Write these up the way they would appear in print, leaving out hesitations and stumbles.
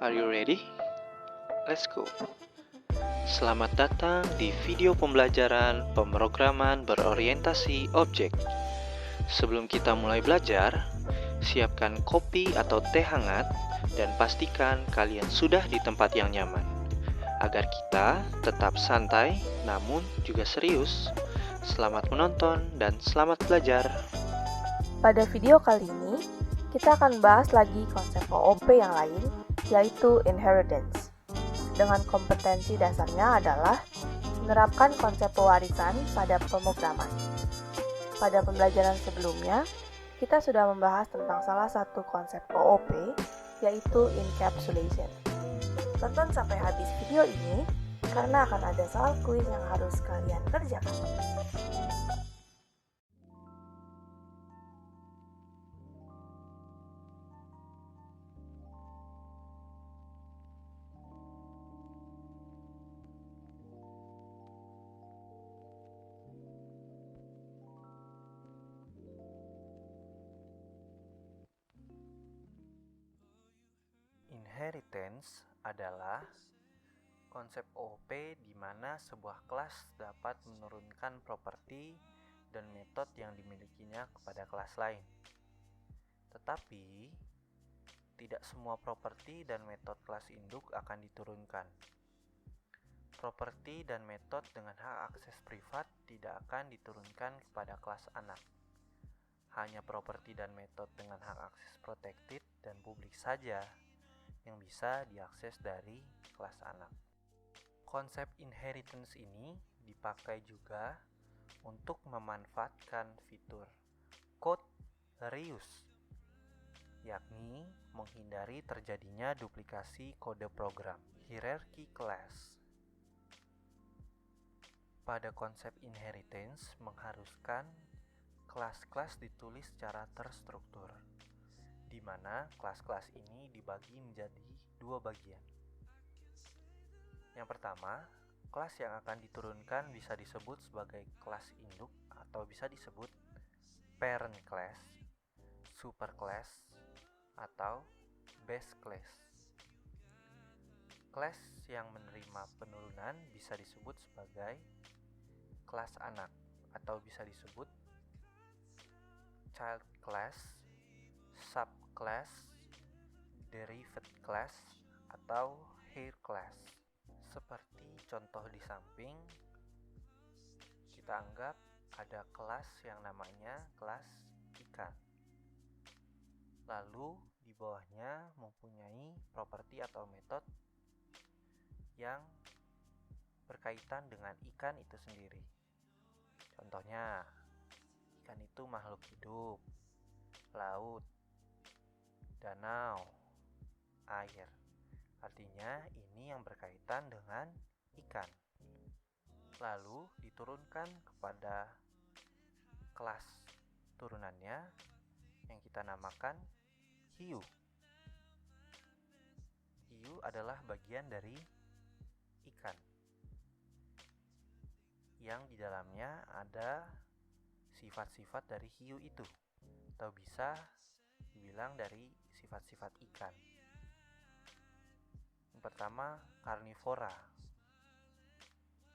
Are you ready? Let's go. Selamat datang di video pembelajaran pemrograman berorientasi objek. Sebelum kita mulai belajar, siapkan kopi atau teh hangat dan pastikan kalian sudah di tempat yang nyaman agar kita tetap santai namun juga serius. Selamat menonton dan selamat belajar. Pada video kali ini, kita akan bahas lagi konsep OOP yang lain, yaitu inheritance. Dengan kompetensi dasarnya adalah menerapkan konsep pewarisan pada pemrograman. Pada pembelajaran sebelumnya, kita sudah membahas tentang salah satu konsep OOP, yaitu encapsulation. Tonton sampai habis video ini, karena akan ada soal kuis yang harus kalian kerjakan. Inheritance adalah konsep OOP di mana sebuah kelas dapat menurunkan properti dan metode yang dimilikinya kepada kelas lain. Tetapi, tidak semua properti dan metode kelas induk akan diturunkan. Properti dan metode dengan hak akses privat tidak akan diturunkan kepada kelas anak. Hanya properti dan metode dengan hak akses protected dan publik saja yang bisa diakses dari kelas anak. Konsep inheritance ini dipakai juga untuk memanfaatkan fitur code reuse, yakni menghindari terjadinya duplikasi kode program. Hierarchy class. Pada konsep inheritance mengharuskan kelas-kelas ditulis secara terstruktur, di mana kelas-kelas ini dibagi menjadi dua bagian. Yang pertama, kelas yang akan diturunkan bisa disebut sebagai kelas induk atau bisa disebut parent class, super class, atau base class. Kelas yang menerima penurunan bisa disebut sebagai kelas anak atau bisa disebut child class, subclass, derived class, atau heir class. Seperti contoh di samping, kita anggap ada kelas yang namanya kelas ikan. Lalu di bawahnya mempunyai properti atau metode yang berkaitan dengan ikan itu sendiri. Contohnya, ikan itu makhluk hidup, laut, danau, air. Artinya ini yang berkaitan dengan ikan. Lalu diturunkan kepada kelas turunannya yang kita namakan hiu. Hiu adalah bagian dari ikan yang di dalamnya ada sifat-sifat dari hiu itu, atau bisa dibilang dari sifat-sifat ikan. Yang pertama, karnivora.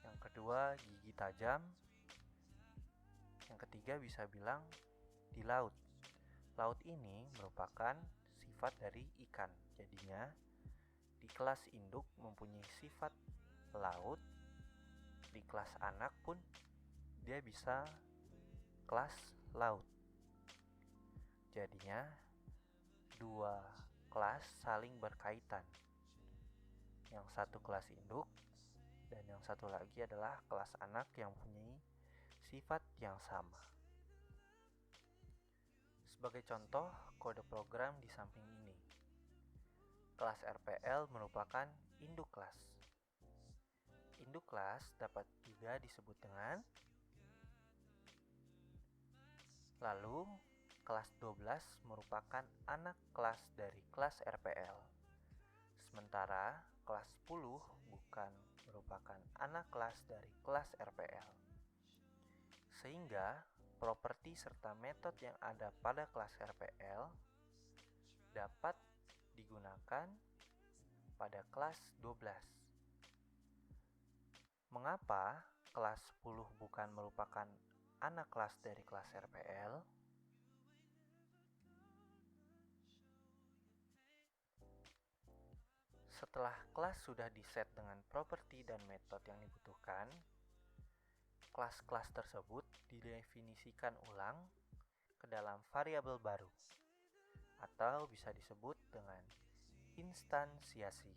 Yang kedua, gigi tajam. Yang ketiga bisa bilang di laut. Laut ini merupakan sifat dari ikan. Jadinya di kelas induk mempunyai sifat laut. Di kelas anak pun dia bisa kelas laut. Jadinya dua kelas saling berkaitan. Yang satu kelas induk dan yang satu lagi adalah kelas anak yang mempunyai sifat yang sama. Sebagai contoh kode program di samping ini, kelas RPL merupakan induk kelas. Induk kelas dapat juga disebut dengan lalu kelas 12 merupakan anak kelas dari kelas RPL. Sementara kelas 10 bukan merupakan anak kelas dari kelas RPL. Sehingga properti serta metode yang ada pada kelas RPL dapat digunakan pada kelas 12. Mengapa kelas 10 bukan merupakan anak kelas dari kelas RPL? Setelah kelas sudah diset dengan properti dan metode yang dibutuhkan, kelas-kelas tersebut didefinisikan ulang ke dalam variabel baru, atau bisa disebut dengan instansiasi.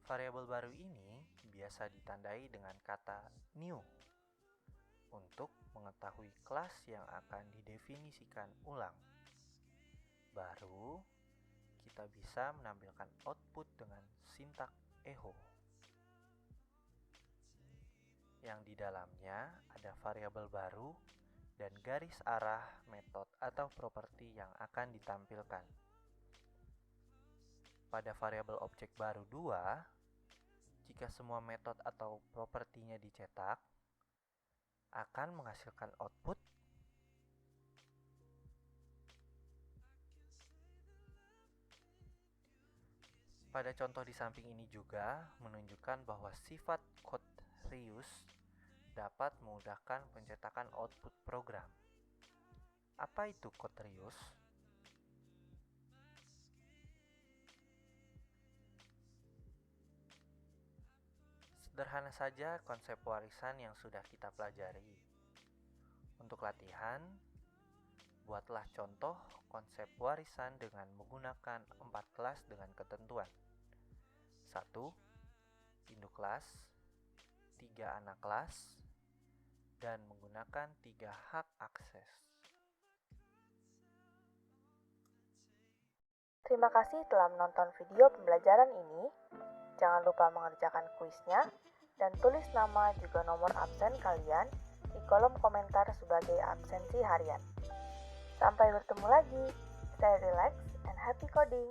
Variabel baru ini biasa ditandai dengan kata new untuk mengetahui kelas yang akan didefinisikan ulang. Baru, kita bisa menampilkan output dengan sintak echo, yang di dalamnya ada variabel baru dan garis arah metode atau properti yang akan ditampilkan. Pada variabel objek baru 2, jika semua metode atau propertinya dicetak, akan menghasilkan output pada contoh di samping ini juga menunjukkan bahwa sifat code reuse dapat memudahkan pencetakan output program. Apa itu code reuse? Sederhana saja konsep warisan yang sudah kita pelajari. Untuk latihan, buatlah contoh konsep warisan dengan menggunakan 4 kelas dengan ketentuan. 1. Induk kelas, 3 anak kelas, dan menggunakan 3 hak akses. Terima kasih telah menonton video pembelajaran ini. Jangan lupa mengerjakan kuisnya dan tulis nama juga nomor absen kalian di kolom komentar sebagai absensi harian. Sampai bertemu lagi. Stay relax and happy coding.